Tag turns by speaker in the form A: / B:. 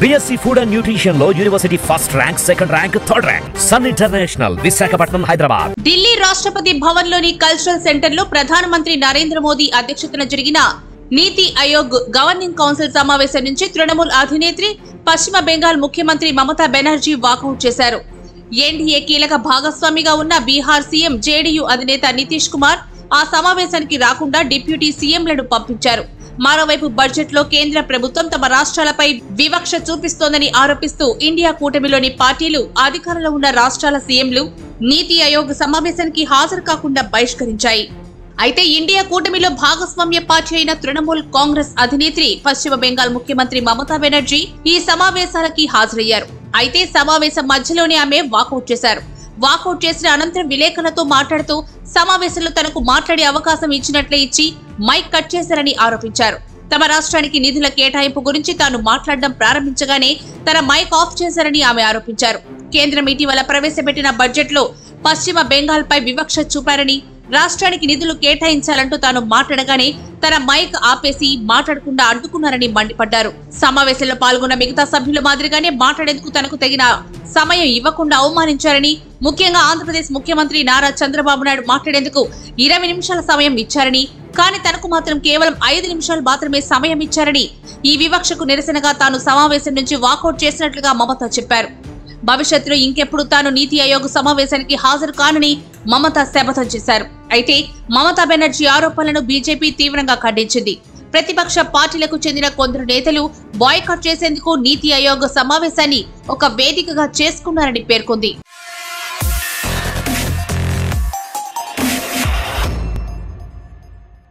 A: BSc Food and Nutrition లో university first rank, second rank, third rank. Sun International, Visakhapatnam, Hyderabad.
B: Delhi Rashtrapati Bhavan లోని cultural centre లో ప్రధానమంత్రి నరేంద్ర మోదీ అధ్యక్షతన జరిగిన నీతి ఆయోగ్ గవర్నింగ్ కౌన్సిల్ సమావేశం నుంచి తృణమూల్ అధినేత్రి, పశ్చిమ బెంగాల్ ముఖ్యమంత్రి మమతా బెనర్జీ వాకౌట్ చేశారు. ఎన్డీఏ కీలక భాగస్వామిగా ఉన్న బీహార్ సీఎం జేడీయూ అధినేత నితీష్ కుమార్ ఆ సమావేశానికి రాకుండా డిప్యూటీ సీఎంలను పంపించారు. మరోవైపు బడ్జెట్ లో కేంద్ర ప్రభుత్వం తమ రాష్ట్రాలపై వివక్ష చూపిస్తోందని ఆరోపిస్తూ ఇండియా కూటమిలోని పార్టీలు, అధికారంలో ఉన్న రాష్ట్రాల సీఎంలు నీతి ఆయోగ్ సమావేశానికి హాజరు కాకుండా బహిష్కరించాయి. అయితే ఇండియా కూటమిలో భాగస్వామ్య పార్టీ అయిన తృణమూల్ కాంగ్రెస్ అధినేత్రి, పశ్చిమ బెంగాల్ ముఖ్యమంత్రి మమతా బెనర్జీ ఈ సమావేశాలకి హాజరయ్యారు. అయితే సమావేశం మధ్యలోనే ఆమె వాకౌట్ చేశారు. వాకౌట్ చేసిన అనంతరం విలేకరులతో మాట్లాడుతూ సమావేశంలో తనకు మాట్లాడే అవకాశం ఇచ్చినట్లే ఇచ్చి మైక్ కట్ చేశారని ఆరోపించారు. తమ రాష్ట్రానికి నిధుల కేటాయింపు గురించి తాను మాట్లాడడం ప్రారంభించగానే తన మైక్ ఆఫ్ చేశారని ఆమె ఆరోపించారు. కేంద్రం ఇటీవల ప్రవేశపెట్టిన బడ్జెట్ లో పశ్చిమ బెంగాల్ పై వివక్ష చూపారని, రాష్ట్రానికి నిధులు కేటాయించాలంటూ తాను మాట్లాడగానే తన మైక్ ఆపేసి మాట్లాడకుండా అడ్డుకున్నారని మండిపడ్డారు. సమావేశంలో పాల్గొన్న మిగతా సభ్యుల మాదిరిగానే మాట్లాడేందుకు తనకు తగిన సమయం ఇవ్వకుండా అవమానించారని, ముఖ్యంగా ఆంధ్రప్రదేశ్ ముఖ్యమంత్రి నారా చంద్రబాబు నాయుడు మాట్లాడేందుకు 20 నిమిషాల సమయం ఇచ్చారని, కానీ తనకు మాత్రం కేవలం 5 నిమిషాలు మాత్రమే సమయం ఇచ్చారని, ఈ వివక్షకు నిరసనగా తాను సమావేశం నుంచి వాకౌట్ చేసినట్లుగా మమత చెప్పారు. భవిష్యత్తులో ఇంకెప్పుడు తాను నీతి ఆయోగ్ సమావేశానికి హాజరు కానని మమత శపథం చేశారు. అయితే మమతా బెనర్జీ ఆరోపణలను బీజేపీ తీవ్రంగా ఖండించింది. ప్రతిపక్ష పార్టీలకు చెందిన కొందరు నేతలు బాయ్కాట్ చేసేందుకు నీతి ఆయోగ్ సమావేశాన్ని ఒక వేదికగా చేసుకున్నారని పేర్కొంది.